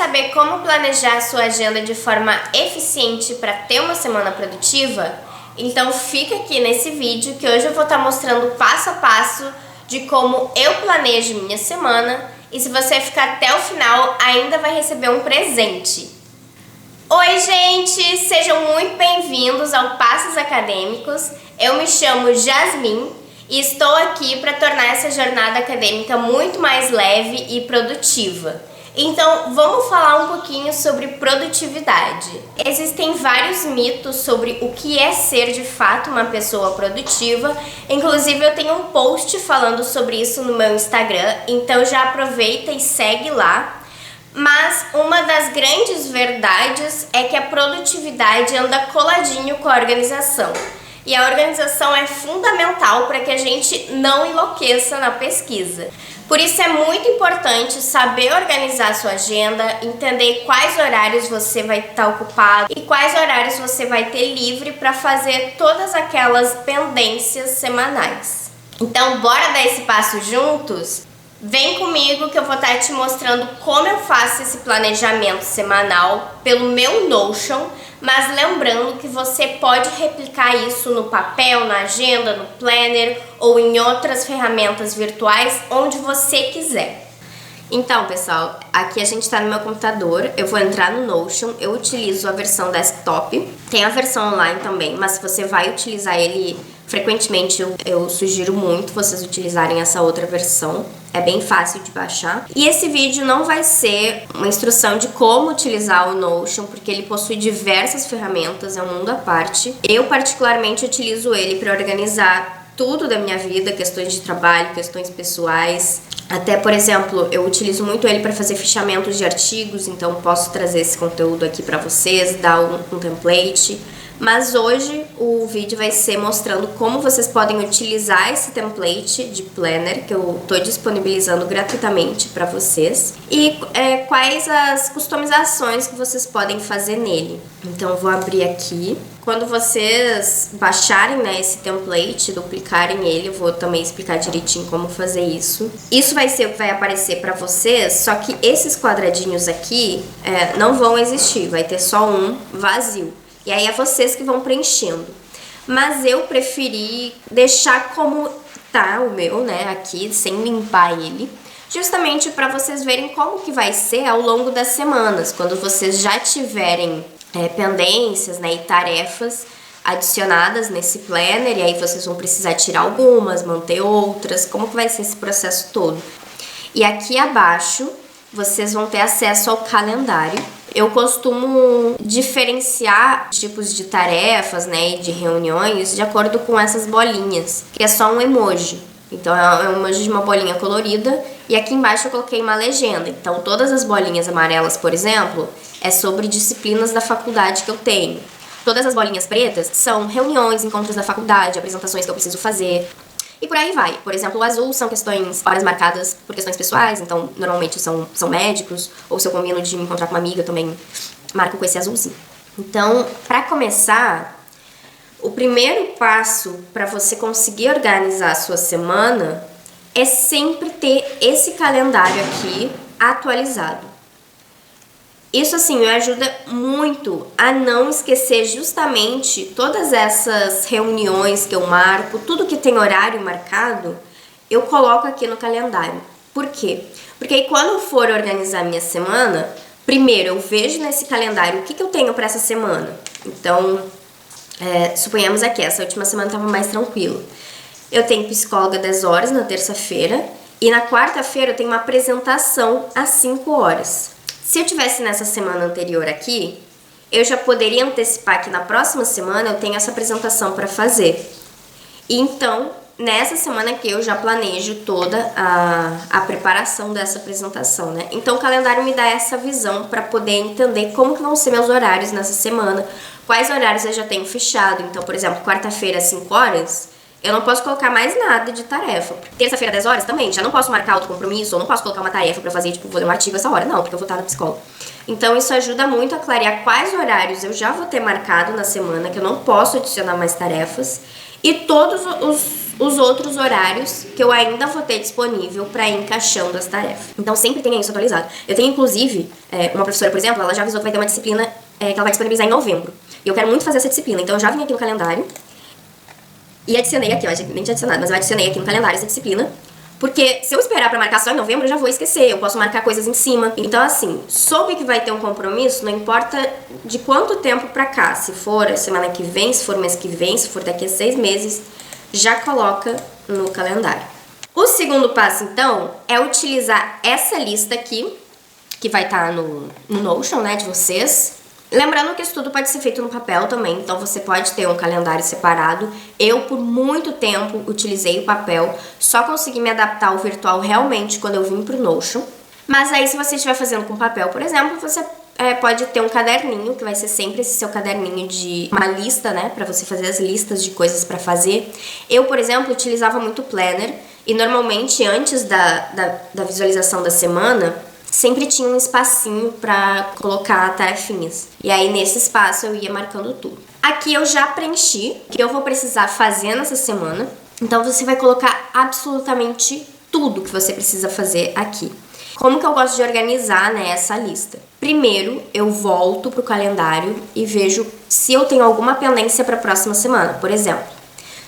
saber como planejar a sua agenda de forma eficiente para ter uma semana produtiva? Então fica aqui nesse vídeo que hoje eu vou estar mostrando passo a passo de como eu planejo minha semana, e se você ficar até o final ainda vai receber um presente. Oi gente, sejam muito bem-vindos ao Passos Acadêmicos. Eu me chamo Jasmin e estou aqui para tornar essa jornada acadêmica muito mais leve e produtiva. Então, vamos falar um pouquinho sobre produtividade. Existem vários mitos sobre o que é ser de fato uma pessoa produtiva. Inclusive, eu tenho um post falando sobre isso no meu Instagram, então já aproveita e segue lá. Mas uma das grandes verdades é que a produtividade anda coladinho com a organização. E a organização é fundamental para que a gente não enlouqueça na pesquisa. Por isso é muito importante saber organizar a sua agenda, entender quais horários você vai estar ocupado e quais horários você vai ter livre para fazer todas aquelas pendências semanais. Então, bora dar esse passo juntos? Vem comigo que eu vou estar te mostrando como eu faço esse planejamento semanal pelo meu Notion, mas lembrando que você pode replicar isso no papel, na agenda, no planner ou em outras ferramentas virtuais, onde você quiser. Então, pessoal, aqui a gente está no meu computador, eu vou entrar no Notion, eu utilizo a versão desktop, tem a versão online também, mas se você vai utilizar ele frequentemente, eu sugiro muito vocês utilizarem essa outra versão, é bem fácil de baixar. E esse vídeo não vai ser uma instrução de como utilizar o Notion, porque ele possui diversas ferramentas, é um mundo à parte. Eu particularmente utilizo ele para organizar tudo da minha vida, questões de trabalho, questões pessoais. Até, por exemplo, eu utilizo muito ele para fazer fichamentos de artigos, então posso trazer esse conteúdo aqui para vocês, dar um template. Mas hoje o vídeo vai ser mostrando como vocês podem utilizar esse template de planner que eu estou disponibilizando gratuitamente para vocês e quais as customizações que vocês podem fazer nele. Então eu vou abrir aqui. Quando vocês baixarem, né, esse template, duplicarem ele, eu vou também explicar direitinho como fazer isso. Isso vai ser o que vai aparecer para vocês, só que esses quadradinhos aqui não vão existir, vai ter só um vazio. E aí é vocês que vão preenchendo. Mas eu preferi deixar como tá o meu, né, aqui, sem limpar ele, justamente para vocês verem como que vai ser ao longo das semanas, quando vocês já tiverem pendências, né, e tarefas adicionadas nesse planner, e aí vocês vão precisar tirar algumas, manter outras, como que vai ser esse processo todo. E aqui abaixo vocês vão ter acesso ao calendário. Eu costumo diferenciar tipos de tarefas, né, e de reuniões de acordo com essas bolinhas, que é só um emoji. Então é um emoji de uma bolinha colorida e aqui embaixo eu coloquei uma legenda. Então todas as bolinhas amarelas, por exemplo, é sobre disciplinas da faculdade que eu tenho. Todas as bolinhas pretas são reuniões, encontros da faculdade, apresentações que eu preciso fazer. E por aí vai. Por exemplo, o azul são horas marcadas por questões pessoais, então normalmente são médicos, ou se eu combino de me encontrar com uma amiga, eu também marco com esse azulzinho. Então, para começar, o primeiro passo para você conseguir organizar a sua semana é sempre ter esse calendário aqui atualizado. Isso, assim, me ajuda muito a não esquecer justamente todas essas reuniões que eu marco, tudo que tem horário marcado, eu coloco aqui no calendário. Por quê? Porque aí quando eu for organizar minha semana, primeiro eu vejo nesse calendário o que eu tenho para essa semana. Então, suponhamos aqui, essa última semana estava mais tranquila. Eu tenho psicóloga 10 horas na terça-feira e na quarta-feira eu tenho uma apresentação às 5 horas. Se eu tivesse nessa semana anterior aqui, eu já poderia antecipar que na próxima semana eu tenho essa apresentação para fazer. E então, nessa semana aqui eu já planejo toda a preparação dessa apresentação, né? Então o calendário me dá essa visão para poder entender como que vão ser meus horários nessa semana, quais horários eu já tenho fechado. Então, por exemplo, quarta-feira às 5 horas, eu não posso colocar mais nada de tarefa. Terça-feira, 10 horas, também, já não posso marcar outro compromisso, ou não posso colocar uma tarefa pra fazer, tipo, vou ler um artigo essa hora. Não, porque eu vou estar na psicóloga. Então, isso ajuda muito a clarear quais horários eu já vou ter marcado na semana, que eu não posso adicionar mais tarefas, e todos os outros horários que eu ainda vou ter disponível para ir encaixando as tarefas. Então sempre tenha isso atualizado. Eu tenho inclusive uma professora, por exemplo, ela já avisou que vai ter uma disciplina que ela vai disponibilizar em novembro. E eu quero muito fazer essa disciplina, então eu já vim aqui no calendário e adicionei aqui, ó, nem tinha adicionado, mas eu adicionei aqui no calendário essa disciplina. Porque se eu esperar pra marcar só em novembro, eu já vou esquecer, eu posso marcar coisas em cima. Então, assim, soube que vai ter um compromisso, não importa de quanto tempo pra cá. Se for semana que vem, se for mês que vem, se for daqui a 6 meses, já coloca no calendário. O segundo passo, então, é utilizar essa lista aqui, que vai estar no Notion, né, de vocês. Lembrando que isso tudo pode ser feito no papel também, então você pode ter um calendário separado. Eu, por muito tempo, utilizei o papel, só consegui me adaptar ao virtual realmente quando eu vim pro Notion. Mas aí, se você estiver fazendo com papel, por exemplo, você pode ter um caderninho, que vai ser sempre esse seu caderninho de uma lista, né, pra você fazer as listas de coisas pra fazer. Eu, por exemplo, utilizava muito o Planner, e normalmente, antes da visualização da semana, sempre tinha um espacinho pra colocar tarefinhas. E aí, nesse espaço, eu ia marcando tudo. Aqui eu já preenchi o que eu vou precisar fazer nessa semana. Então, você vai colocar absolutamente tudo que você precisa fazer aqui. Como que eu gosto de organizar, né, essa lista? Primeiro, eu volto pro calendário e vejo se eu tenho alguma pendência pra próxima semana. Por exemplo,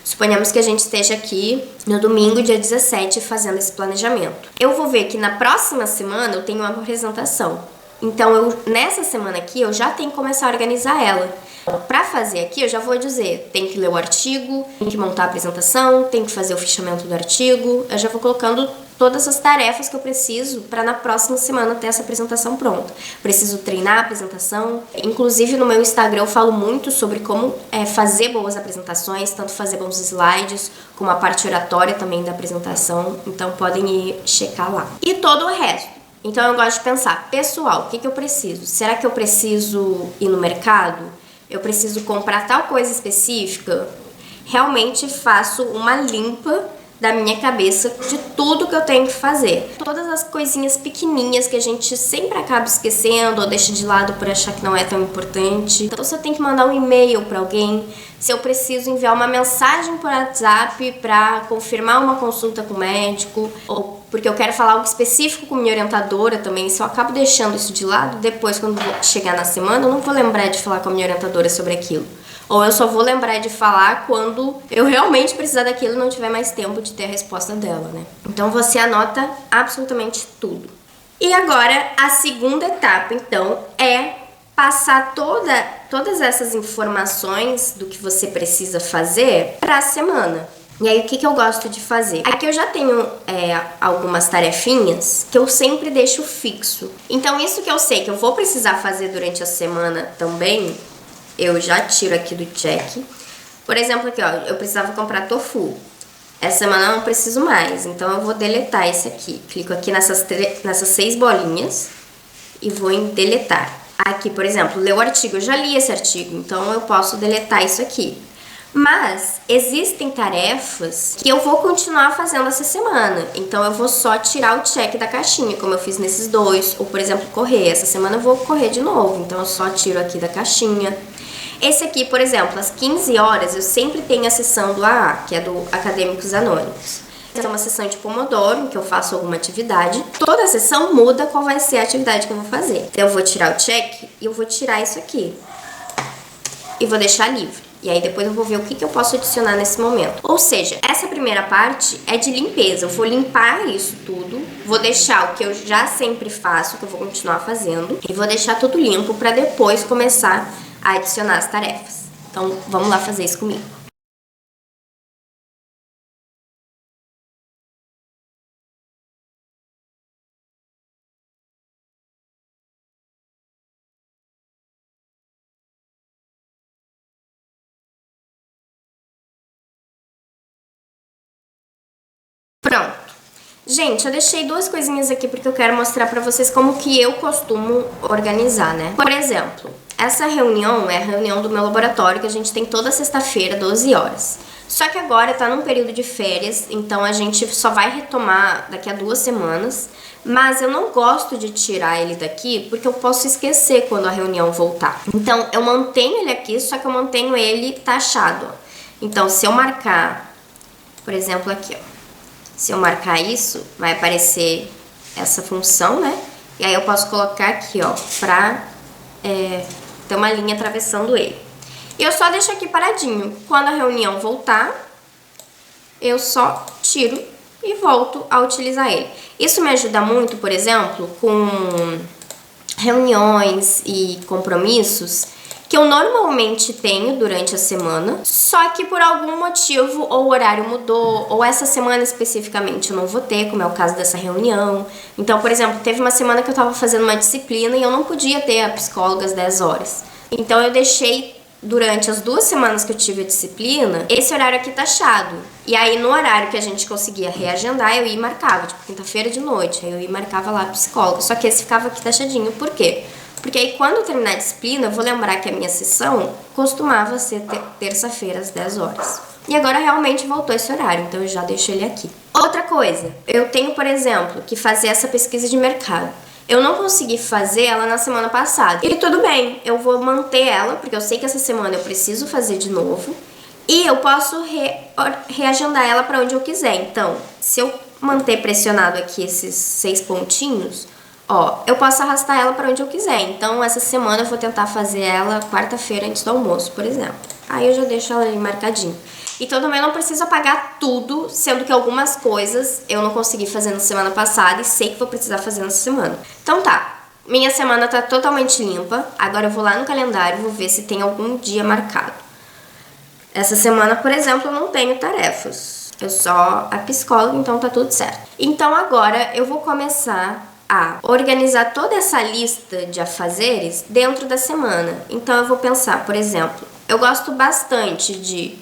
suponhamos que a gente esteja aqui no domingo, dia 17, fazendo esse planejamento. Eu vou ver que na próxima semana eu tenho uma apresentação. Então, nessa semana aqui, eu já tenho que começar a organizar ela. Pra fazer aqui, eu já vou dizer, tem que ler o artigo, tem que montar a apresentação, tem que fazer o fichamento do artigo. Eu já vou colocando todas as tarefas que eu preciso para na próxima semana ter essa apresentação pronta. Preciso treinar a apresentação. Inclusive, no meu Instagram eu falo muito sobre como fazer boas apresentações, tanto fazer bons slides, como a parte oratória também da apresentação. Então, podem ir checar lá. E todo o resto. Então, eu gosto de pensar, pessoal, o que eu preciso? Será que eu preciso ir no mercado? Eu preciso comprar tal coisa específica? Realmente faço uma limpa da minha cabeça de tudo que eu tenho que fazer. Todas as coisinhas pequenininhas que a gente sempre acaba esquecendo ou deixa de lado por achar que não é tão importante. Então, se eu tenho que mandar um e-mail para alguém, se eu preciso enviar uma mensagem por WhatsApp para confirmar uma consulta com o médico, ou porque eu quero falar algo específico com minha orientadora também, se eu acabo deixando isso de lado, depois quando chegar na semana, eu não vou lembrar de falar com a minha orientadora sobre aquilo. Ou eu só vou lembrar de falar quando eu realmente precisar daquilo e não tiver mais tempo de ter a resposta dela, né? Então você anota absolutamente tudo. E agora, a segunda etapa, então, é passar todas essas informações do que você precisa fazer para a semana. E aí, o que eu gosto de fazer? Aqui eu já tenho algumas tarefinhas que eu sempre deixo fixo. Então, isso que eu sei que eu vou precisar fazer durante a semana também, eu já tiro aqui do check. Por exemplo, aqui, ó, eu precisava comprar tofu. Essa semana eu não preciso mais, então eu vou deletar esse aqui. Clico aqui nessas 6 bolinhas e vou em deletar. Aqui, por exemplo, ler o artigo. Eu já li esse artigo, então eu posso deletar isso aqui. Mas existem tarefas que eu vou continuar fazendo essa semana. Então eu vou só tirar o check da caixinha, como eu fiz nesses dois. Ou, por exemplo, correr. Essa semana eu vou correr de novo, então eu só tiro aqui da caixinha. Esse aqui, por exemplo, às 15 horas eu sempre tenho a sessão do AA, que é do Acadêmicos Anônimos. É uma sessão de Pomodoro, em que eu faço alguma atividade. Toda sessão muda qual vai ser a atividade que eu vou fazer. Então eu vou tirar o check e eu vou tirar isso aqui. E vou deixar livre. E aí depois eu vou ver o que eu posso adicionar nesse momento. Ou seja, essa primeira parte é de limpeza. Eu vou limpar isso tudo, vou deixar o que eu já sempre faço, que eu vou continuar fazendo, e vou deixar tudo limpo para depois começar a adicionar as tarefas. Então, vamos lá fazer isso comigo. Pronto. Gente, eu deixei 2 coisinhas aqui porque eu quero mostrar pra vocês como que eu costumo organizar, né? Por exemplo, essa reunião é a reunião do meu laboratório que a gente tem toda sexta-feira, 12 horas. Só que agora tá num período de férias, então a gente só vai retomar daqui a 2 semanas. Mas eu não gosto de tirar ele daqui porque eu posso esquecer quando a reunião voltar. Então eu mantenho ele aqui, só que eu mantenho ele taxado. Então se eu marcar Por exemplo, aqui, ó. Se eu marcar isso, vai aparecer essa função, né? E aí eu posso colocar aqui, ó, pra ter uma linha atravessando ele. E eu só deixo aqui paradinho. Quando a reunião voltar, eu só tiro e volto a utilizar ele. Isso me ajuda muito, por exemplo, com reuniões e compromissos que eu normalmente tenho durante a semana, só que por algum motivo ou o horário mudou, ou essa semana especificamente eu não vou ter, como é o caso dessa reunião. Então, por exemplo, teve uma semana que eu tava fazendo uma disciplina e eu não podia ter a psicóloga às 10 horas. Então eu deixei durante as 2 semanas que eu tive a disciplina, esse horário aqui taxado. E aí no horário que a gente conseguia reagendar, eu ia e marcava, tipo quinta-feira de noite, aí eu ia e marcava lá a psicóloga. Só que esse ficava aqui taxadinho, por quê? Porque aí quando eu terminar a disciplina, eu vou lembrar que a minha sessão costumava ser terça-feira às 10 horas. E agora realmente voltou esse horário, então eu já deixo ele aqui. Outra coisa, eu tenho, por exemplo, que fazer essa pesquisa de mercado. Eu não consegui fazer ela na semana passada. E tudo bem, eu vou manter ela, porque eu sei que essa semana eu preciso fazer de novo. E eu posso reagendar ela para onde eu quiser. Então, se eu manter pressionado aqui esses 6 pontinhos, ó, eu posso arrastar ela para onde eu quiser. Então, essa semana eu vou tentar fazer ela quarta-feira antes do almoço, por exemplo. Aí eu já deixo ela ali marcadinho. Então também não preciso apagar tudo, sendo que algumas coisas eu não consegui fazer na semana passada e sei que vou precisar fazer nessa semana. Então tá, minha semana tá totalmente limpa. Agora eu vou lá no calendário e vou ver se tem algum dia marcado. Essa semana, por exemplo, eu não tenho tarefas. Eu só a psicóloga, então tá tudo certo. Então agora eu vou começar a organizar toda essa lista de afazeres dentro da semana. Então eu vou pensar, por exemplo, eu gosto bastante de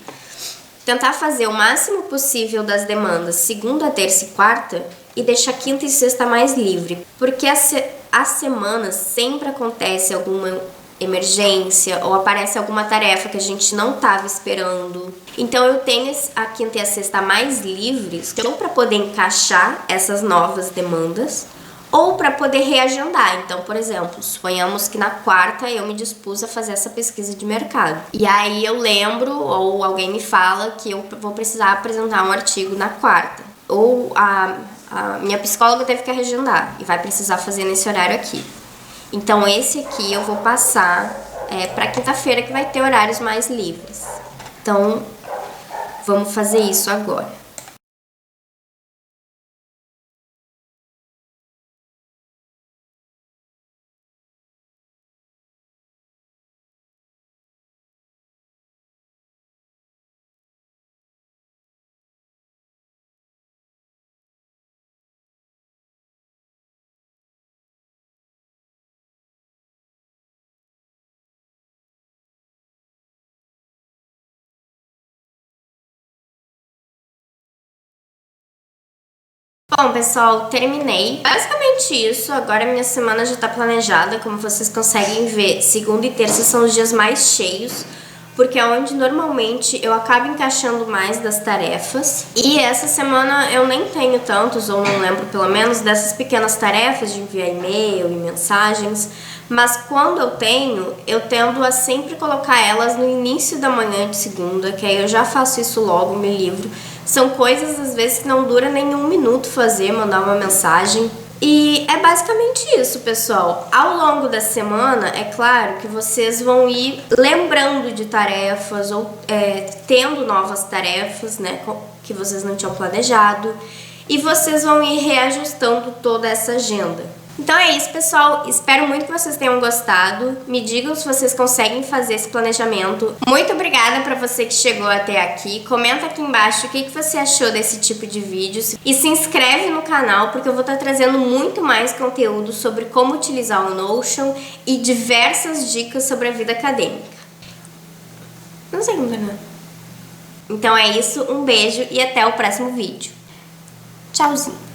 tentar fazer o máximo possível das demandas segunda, terça e quarta e deixar quinta e sexta mais livre. Porque a semana sempre acontece alguma emergência ou aparece alguma tarefa que a gente não estava esperando. Então eu tenho a quinta e a sexta mais livres, ou para poder encaixar essas novas demandas, ou para poder reagendar. Então, por exemplo, suponhamos que na quarta eu me dispus a fazer essa pesquisa de mercado. E aí eu lembro, ou alguém me fala que eu vou precisar apresentar um artigo na quarta. Ou a minha psicóloga teve que reagendar e vai precisar fazer nesse horário aqui. Então esse aqui eu vou passar para quinta-feira, que vai ter horários mais livres. Então, vamos fazer isso agora. Bom, pessoal, terminei. Basicamente isso. Agora minha semana já tá planejada. Como vocês conseguem ver, segunda e terça são os dias mais cheios, porque é onde normalmente eu acabo encaixando mais das tarefas. E essa semana eu nem tenho tantos, ou não lembro pelo menos, dessas pequenas tarefas de enviar e-mail e mensagens. Mas quando eu tenho, eu tendo a sempre colocar elas no início da manhã de segunda, que aí eu já faço isso logo, me livro. São coisas, às vezes, que não dura nem 1 minuto fazer, mandar uma mensagem. E é basicamente isso, pessoal. Ao longo da semana, é claro que vocês vão ir lembrando de tarefas ou tendo novas tarefas, né, que vocês não tinham planejado. E vocês vão ir reajustando toda essa agenda. Então é isso, pessoal. Espero muito que vocês tenham gostado. Me digam se vocês conseguem fazer esse planejamento. Muito obrigada para você que chegou até aqui. Comenta aqui embaixo o que você achou desse tipo de vídeos. E se inscreve no canal, porque eu vou estar trazendo muito mais conteúdo sobre como utilizar o Notion e diversas dicas sobre a vida acadêmica. Não sei como terminar. Então é isso, um beijo e até o próximo vídeo. Tchauzinho!